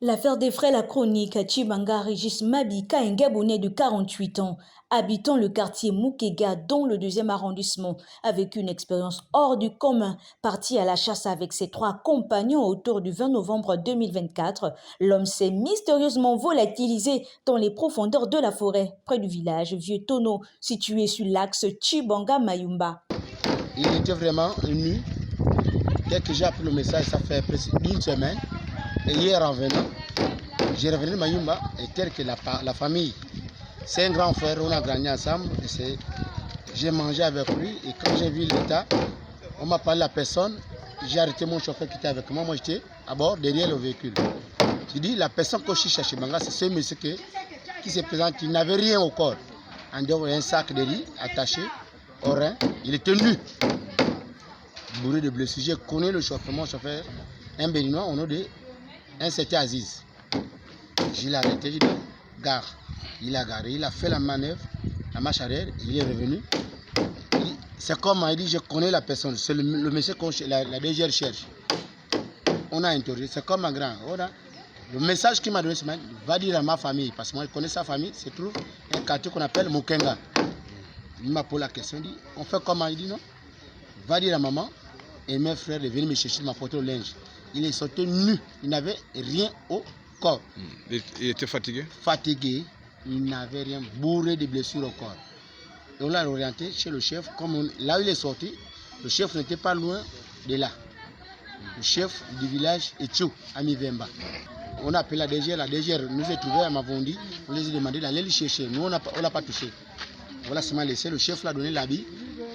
L'affaire défraie la chronique. Tchibanga Régis Mabika, un Gabonais de 48 ans, habitant le quartier Moukega, dans le 2e arrondissement, avec une expérience hors du commun. Parti à la chasse avec ses 3 compagnons autour du 20 novembre 2024, l'homme s'est mystérieusement volatilisé dans les profondeurs de la forêt, près du village Vieux Tono, situé sur l'axe Tchibanga-Mayumba. Il était vraiment nu. Dès que j'ai appris le message, ça fait presque une semaine. Et hier en venant, j'ai revenu à Mayumba et tel que la famille, c'est un grand frère, on a grandi ensemble. J'ai mangé avec lui et quand j'ai vu l'état, on m'a parlé à la personne, j'ai arrêté mon chauffeur qui était avec moi, moi j'étais à bord derrière le véhicule. J'ai dit, la personne que je cherche à Tchibanga, c'est ce monsieur qui se présente, il n'avait rien au corps. En dehors un sac de riz attaché au rein, il était nu, bourré de blessures. J'ai connu le chauffeur, mon chauffeur, un béninois, au nom de un certain Aziz. Je l'ai arrêté, j'ai dit, gare. Il a garé, il a fait la manœuvre, la marche arrière, il est revenu. C'est comme il dit, je connais la personne, c'est le monsieur que la DG cherche. On a interrogé, c'est comme un grand. Le message qu'il m'a donné, c'est va dire à ma famille, parce que moi je connais sa famille, se trouve un quartier qu'on appelle Moukega. Il m'a posé la question, il dit, on fait comment? Il dit non, va dire à maman et mes frères de venir me chercher, m'apporter le linge. Il est sorti nu, il n'avait rien au corps. Il était fatigué? Fatigué, il n'avait rien, bourré de blessures au corps. Et on l'a orienté chez le chef, là où il est sorti, le chef n'était pas loin de là. Le chef du village est Tchou, à Mivemba. On a appelé la DG nous a trouvés à Mavondi, on les a demandé d'aller le chercher. Nous, on l'a pas touché. Voilà ce m'a laissé, le chef l'a donné l'habit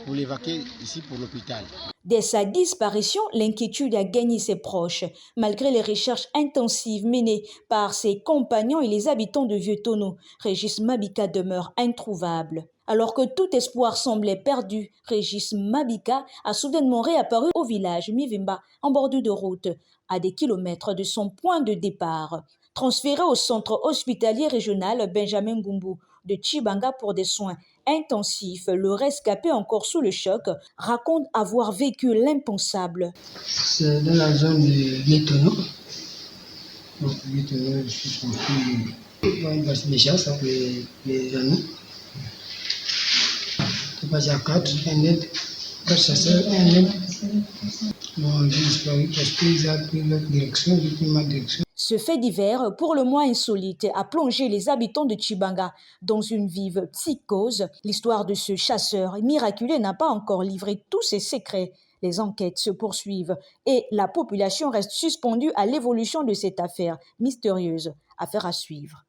pour l'évacuer ici pour l'hôpital. Dès sa disparition, l'inquiétude a gagné ses proches, malgré les recherches intensives menées par ses compagnons et les habitants de Vieux Tono. Régis Mabika demeure introuvable. Alors que tout espoir semblait perdu, Régis Mabika a soudainement réapparu au village Mivemba, en bordure de route, à des kilomètres de son point de départ. Transféré au centre hospitalier régional Benjamin Gumbu de Tchibanga pour des soins intensifs, le rescapé encore sous le choc raconte avoir vécu l'impensable. C'est dans la zone de Vieux Tono. Donc Vieux Tono, je suis sorti de chasse avec les amis. Je suis passé à 4 chasseurs, un aide. Bon, j'ai disparu parce qu'ils ont pris l'autre direction, j'ai pris ma direction. Ce fait divers, pour le moins insolite, a plongé les habitants de Tchibanga dans une vive psychose. L'histoire de ce chasseur miraculeux n'a pas encore livré tous ses secrets. Les enquêtes se poursuivent et la population reste suspendue à l'évolution de cette affaire mystérieuse. Affaire à suivre.